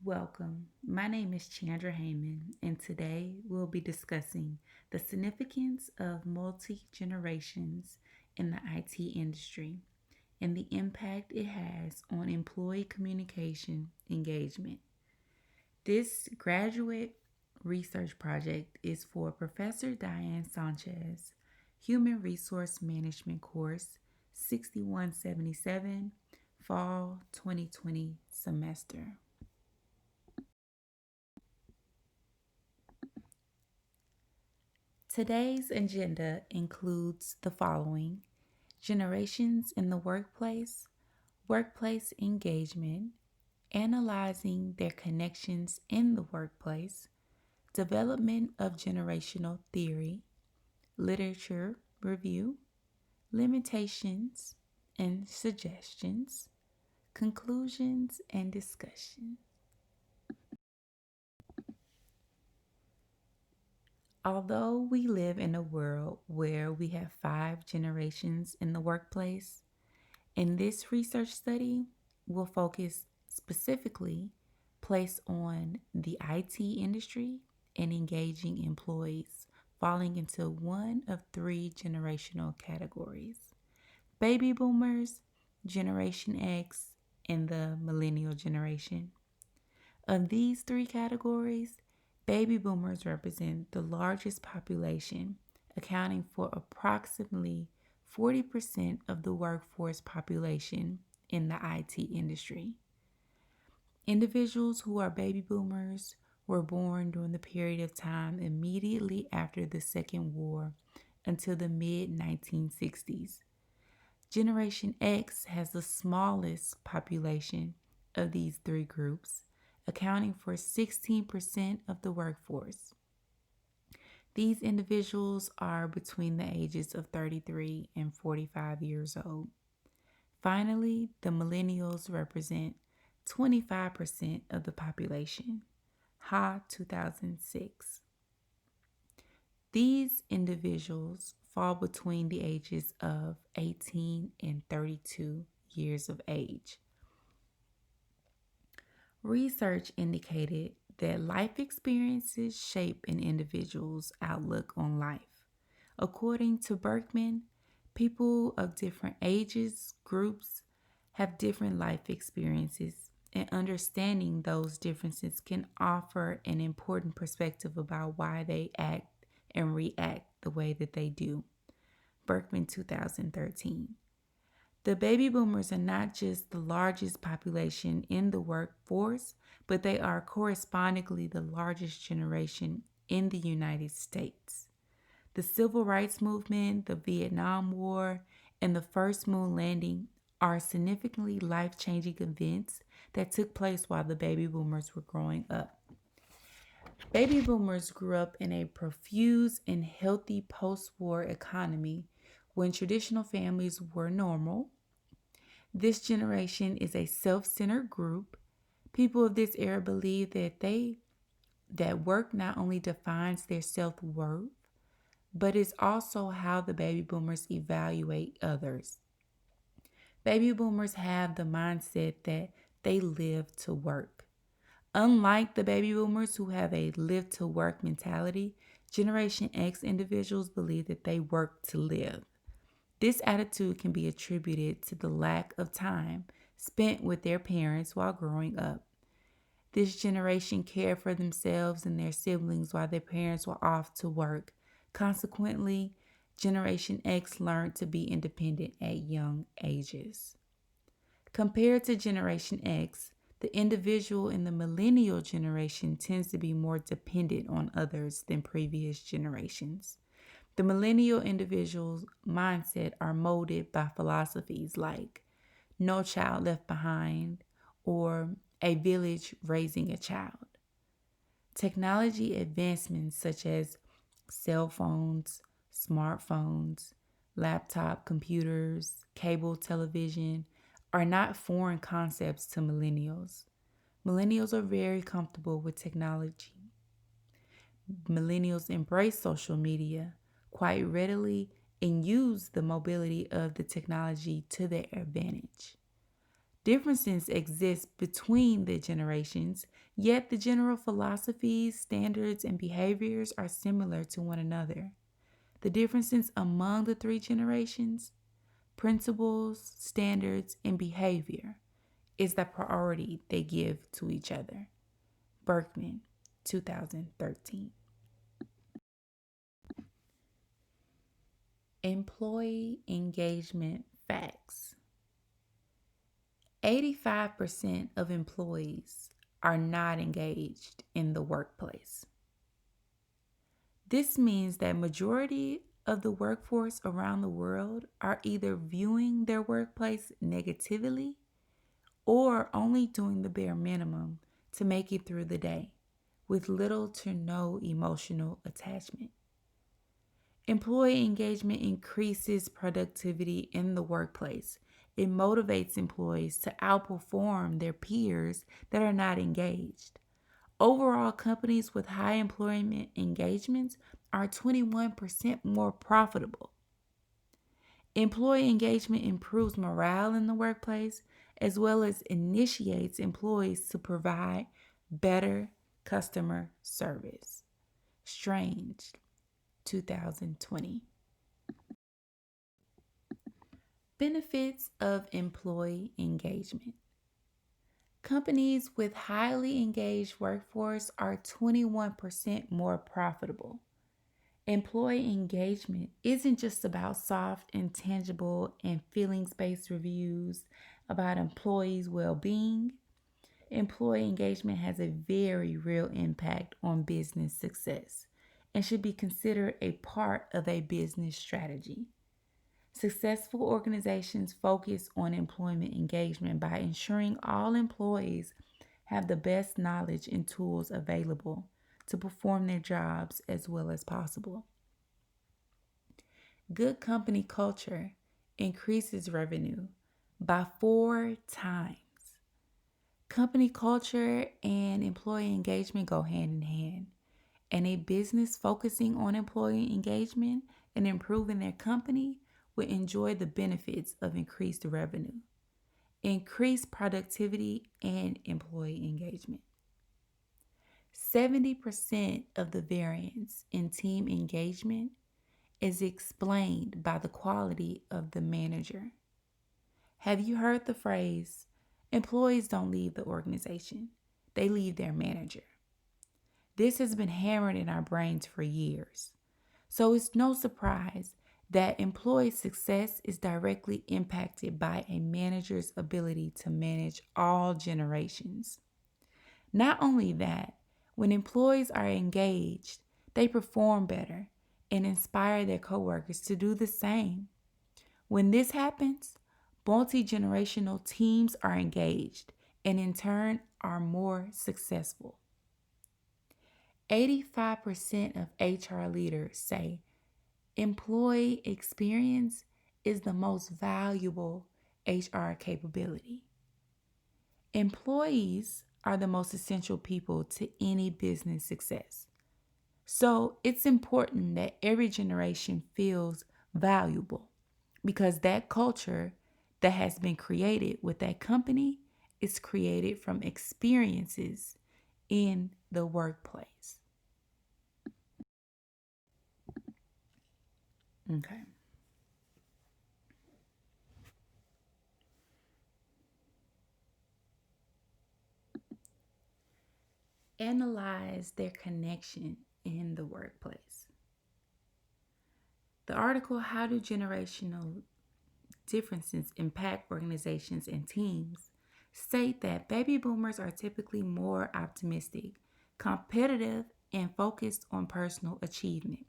Welcome. My name is ChandraHaymon, and today we'll be discussing the significance of multi generations in the IT industry and the impact it has on employee communication engagement. This graduate research project is for Professor DIANN Sanchez, Human Resource Management Course 6177, Fall 2020 semester. Today's agenda includes the following: generations in the workplace, workplace engagement, analyzing their connections in the workplace, development of generational theory, literature review, limitations and suggestions, conclusions and discussion. Although we live in a world where we have 5 generations in the workplace, in this research study, we'll focus specifically place on the IT industry and engaging employees falling into one of 3 generational categories: baby boomers, Generation X, and the millennial generation. Of these 3 categories, baby boomers represent the largest population, accounting for approximately 40% of the workforce population in the IT industry. Individuals who are baby boomers were born during the period of time immediately after the Second War until the mid 1960s. Generation X has the smallest population of these 3 groups, accounting for 16% of the workforce. These individuals are between the ages of 33 and 45 years old. Finally, the millennials represent 25% of the population. Ha 2006. These individuals fall between the ages of 18 and 32 years of age. Research indicated that life experiences shape an individual's outlook on life. According to Berkman, people of different ages, groups, have different life experiences, and understanding those differences can offer an important perspective about why they act and react the way that they do. Berkman 2013. The baby boomers are not just the largest population in the workforce, but they are correspondingly the largest generation in the United States. The Civil Rights Movement, the Vietnam War, and the first moon landing are significantly life-changing events that took place while the baby boomers were growing up. Baby boomers grew up in a profuse and healthy post-war economy when traditional families were normal. This generation is a self-centered group. People of this era believe that work not only defines their self-worth, but is also how the baby boomers evaluate others. Baby boomers have the mindset that they live to work. Unlike the baby boomers who have a live to work mentality, Generation X individuals believe that they work to live. This attitude can be attributed to the lack of time spent with their parents while growing up. This generation cared for themselves and their siblings while their parents were off to work. Consequently, Generation X learned to be independent at young ages. Compared to Generation X, the individual in the millennial generation tends to be more dependent on others than previous generations. The millennial individual's mindset are molded by philosophies like no child left behind or a village raising a child. Technology advancements such as cell phones, smartphones, laptop computers, cable television are not foreign concepts to millennials. Millennials are very comfortable with technology. Millennials embrace social media quite readily and use the mobility of the technology to their advantage. Differences exist between the generations, yet the general philosophies, standards, and behaviors are similar to one another. The differences among the three generations, principles, standards, and behavior, is the priority they give to each other. Berkman, 2013. Employee engagement facts. 85% of employees are not engaged in the workplace. This means that majority of the workforce around the world are either viewing their workplace negatively or only doing the bare minimum to make it through the day with little to no emotional attachment. Employee engagement increases productivity in the workplace. It motivates employees to outperform their peers that are not engaged. Overall, companies with high employment engagements are 21% more profitable. Employee engagement improves morale in the workplace as well as initiates employees to provide better customer service. Strange, 2020. Benefits of employee engagement. Companies with highly engaged workforce are 21% more profitable. Employee engagement isn't just about soft, intangible, and feelings-based reviews about employees' well-being. Employee engagement has a very real impact on business success and should be considered a part of a business strategy. Successful organizations focus on employment engagement by ensuring all employees have the best knowledge and tools available to perform their jobs as well as possible. Good company culture increases revenue by 4 times. Company culture and employee engagement go hand in hand, and a business focusing on employee engagement and improving their company will enjoy the benefits of increased revenue, increased productivity, and employee engagement. 70% of the variance in team engagement is explained by the quality of the manager. Have you heard the phrase, employees don't leave the organization, they leave their manager? This has been hammered in our brains for years. So it's no surprise that employee success is directly impacted by a manager's ability to manage all generations. Not only that, when employees are engaged, they perform better and inspire their coworkers to do the same. When this happens, multi-generational teams are engaged and in turn are more successful. 85% of HR leaders say employee experience is the most valuable HR capability. Employees are the most essential people to any business success. So it's important that every generation feels valuable because that culture that has been created with that company is created from experiences in the workplace. Okay. Analyze their connection in the workplace. The article, How Do Generational Differences Impact Organizations and Teams, state that baby boomers are typically more optimistic, competitive, and focused on personal achievement.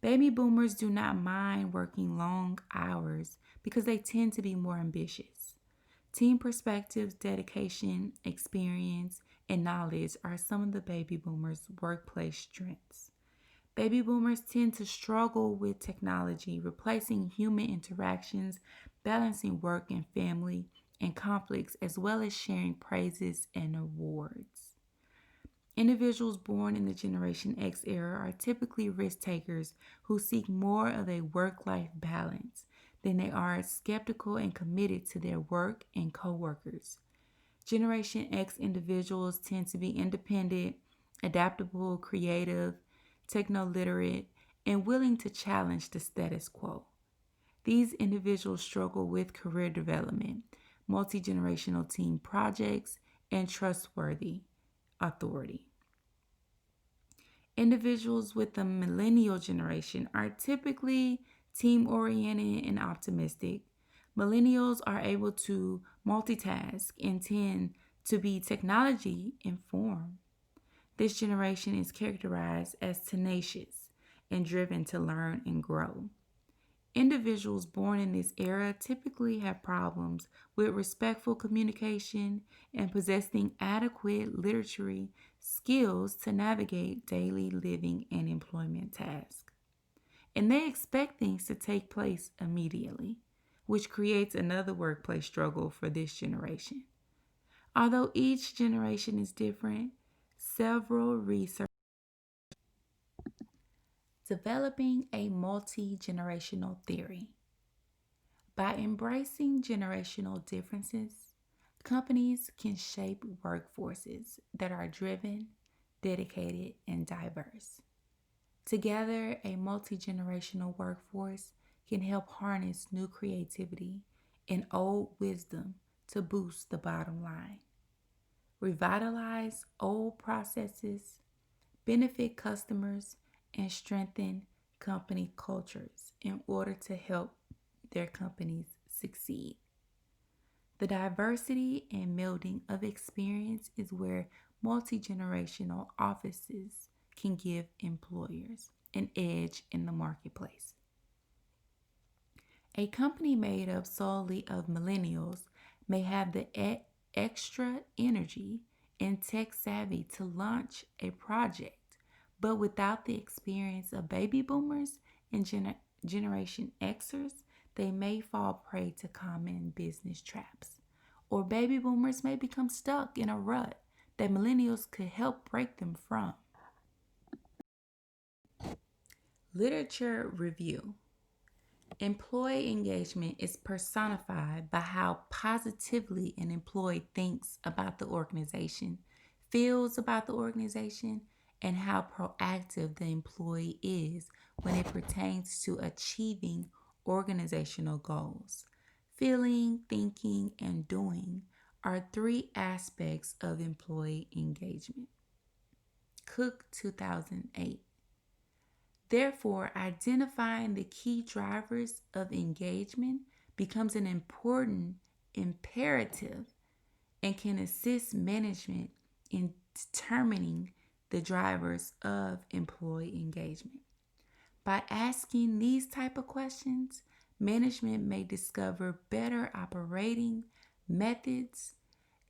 Baby boomers do not mind working long hours because they tend to be more ambitious. Team perspectives, dedication, experience, and knowledge are some of the baby boomers' workplace strengths. Baby boomers tend to struggle with technology, replacing human interactions, balancing work and family, and conflicts, as well as sharing praises and awards. Individuals born in the Generation X era are typically risk takers who seek more of a work-life balance. than they are skeptical and committed to their work and coworkers. Generation X individuals tend to be independent, adaptable, creative, techno literate, and willing to challenge the status quo. These individuals struggle with career development, multi generational team projects, and trustworthy authority. Individuals with the millennial generation are typically team oriented and optimistic. Millennials are able to multitask and tend to be technology informed. This generation is characterized as tenacious and driven to learn and grow. Individuals born in this era typically have problems with respectful communication and possessing adequate literary skills to navigate daily living and employment tasks. And they expect things to take place immediately, which creates another workplace struggle for this generation. Although each generation is different, several research developing a multi-generational theory. By embracing generational differences, companies can shape workforces that are driven, dedicated, and diverse. Together, a multi-generational workforce can help harness new creativity and old wisdom to boost the bottom line, revitalize old processes, benefit customers, and strengthen company cultures in order to help their companies succeed. The diversity and melding of experience is where multi-generational offices can give employers an edge in the marketplace. A company made up solely of millennials may have the extra energy and tech savvy to launch a project, but without the experience of baby boomers and Generation Xers, they may fall prey to common business traps. Or baby boomers may become stuck in a rut that millennials could help break them from. Literature review. Employee engagement is personified by how positively an employee thinks about the organization, feels about the organization, and how proactive the employee is when it pertains to achieving organizational goals. Feeling, thinking, and doing are three aspects of employee engagement. Cook, 2008. Therefore, identifying the key drivers of engagement becomes an important imperative and can assist management in determining the drivers of employee engagement. By asking these type of questions, management may discover better operating methods.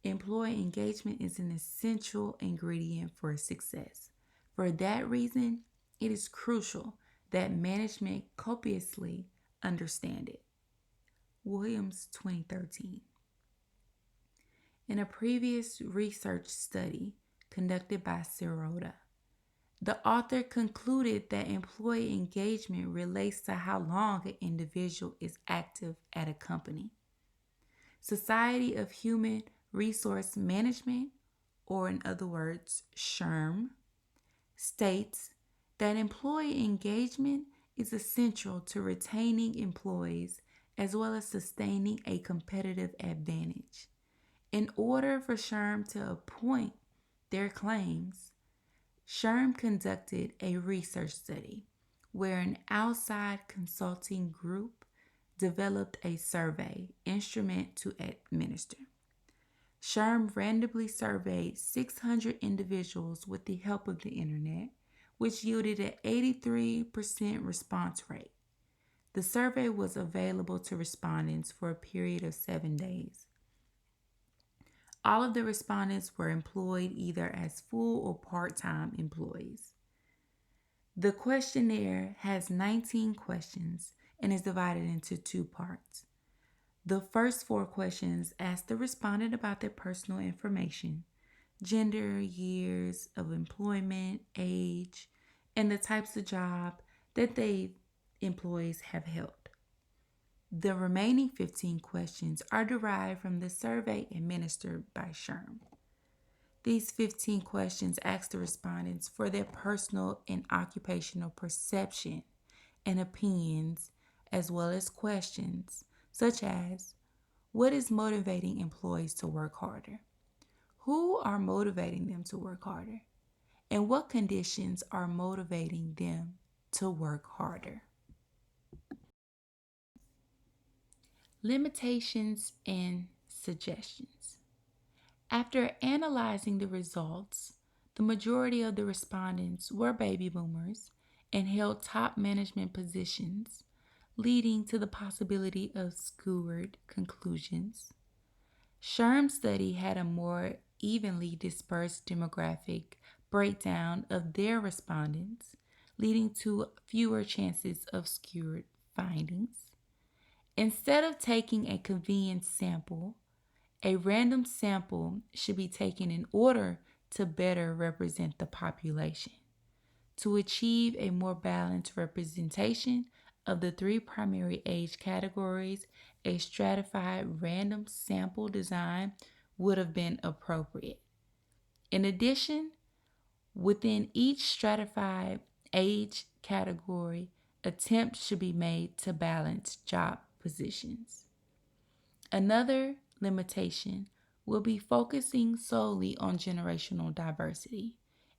Employee engagement is an essential ingredient for success. For that reason, it is crucial that management copiously understand it. Williams, 2013. In a previous research study conducted by Sirota, the author concluded that employee engagement relates to how long an individual is active at a company. Society of Human Resource Management, or in other words, SHRM, states that employee engagement is essential to retaining employees as well as sustaining a competitive advantage. In order for SHRM to appoint their claims, SHRM conducted a research study where an outside consulting group developed a survey instrument to administer. SHRM randomly surveyed 600 individuals with the help of the internet, which yielded an 83% response rate. The survey was available to respondents for a period of 7 days. All of the respondents were employed either as full or part-time employees. The questionnaire has 19 questions and is divided into 2 parts. The first 4 questions ask the respondent about their personal information, gender, years of employment, age, and the types of job that employees have held. The remaining 15 questions are derived from the survey administered by SHRM. These 15 questions ask the respondents for their personal and occupational perception and opinions, as well as questions such as, what is motivating employees to work harder? Who are motivating them to work harder? And what conditions are motivating them to work harder? Limitations and suggestions. After analyzing the results, the majority of the respondents were baby boomers and held top management positions, leading to the possibility of skewed conclusions. SHRM's study had a more evenly dispersed demographic breakdown of their respondents, leading to fewer chances of skewed findings. Instead of taking a convenience sample, a random sample should be taken in order to better represent the population. To achieve a more balanced representation of the three primary age categories, a stratified random sample design would have been appropriate. In addition, within each stratified age category, attempts should be made to balance job positions. Another limitation will be focusing solely on generational diversity,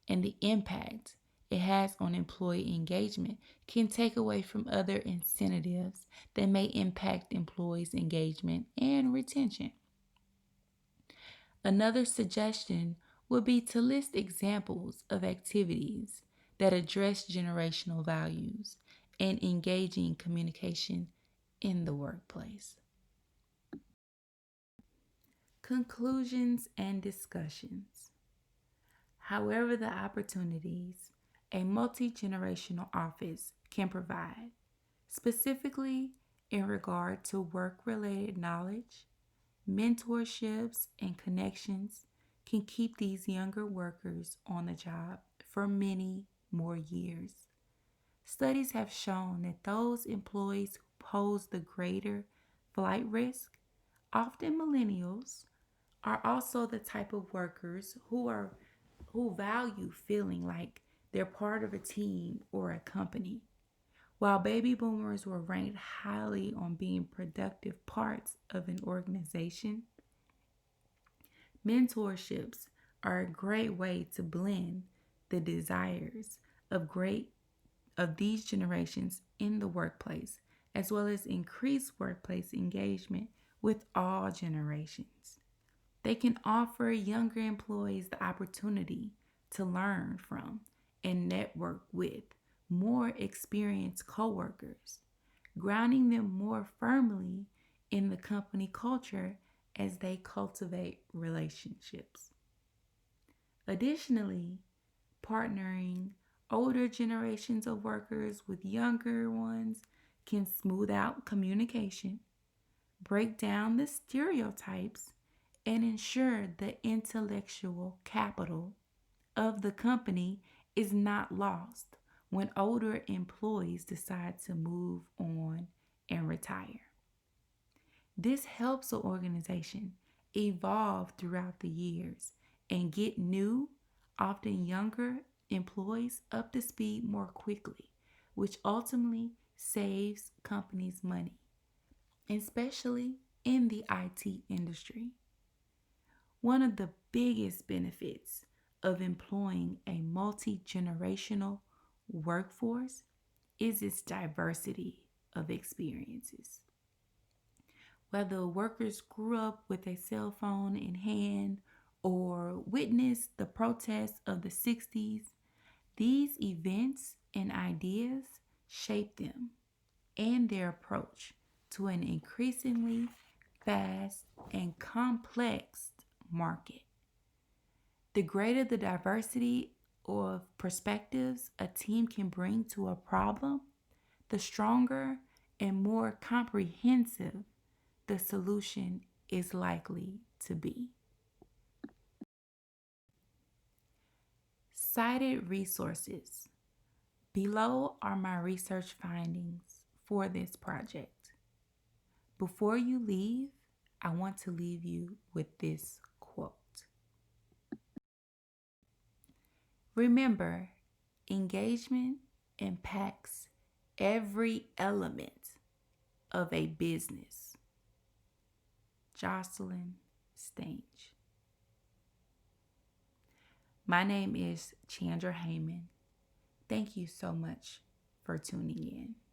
and the impact it has on employee engagement can take away from other incentives that may impact employees' engagement and retention. Another suggestion would be to list examples of activities that address generational values and engaging communication in the workplace. Conclusions and discussions. However, the opportunities a multi-generational office can provide, specifically in regard to work-related knowledge, mentorships, and connections, can keep these younger workers on the job for many more years. Studies have shown that those employees who pose the greater flight risk, often millennials, are also the type of workers who value feeling like they're part of a team or a company. While baby boomers were ranked highly on being productive parts of an organization, mentorships are a great way to blend the desires of these generations in the workplace, as well as increase workplace engagement with all generations. They can offer younger employees the opportunity to learn from and network with more experienced coworkers, grounding them more firmly in the company culture as they cultivate relationships. Additionally, partnering older generations of workers with younger ones can smooth out communication, break down the stereotypes, and ensure the intellectual capital of the company is not lost when older employees decide to move on and retire. This helps the organization evolve throughout the years and get new, often younger employees up to speed more quickly, which ultimately saves companies money, especially in the IT industry. One of the biggest benefits of employing a multi-generational workforce is its diversity of experiences. Whether workers grew up with a cell phone in hand or witnessed the protests of the 60s, these events and ideas shape them and their approach to an increasingly fast and complex market. The greater the diversity of perspectives a team can bring to a problem, the stronger and more comprehensive the solution is likely to be. Cited resources. Below are my research findings for this project. Before you leave, I want to leave you with this quote. Remember, engagement impacts every element of a business. Jocelyn Stange. My name is ChandraHaymon. Thank you so much for tuning in.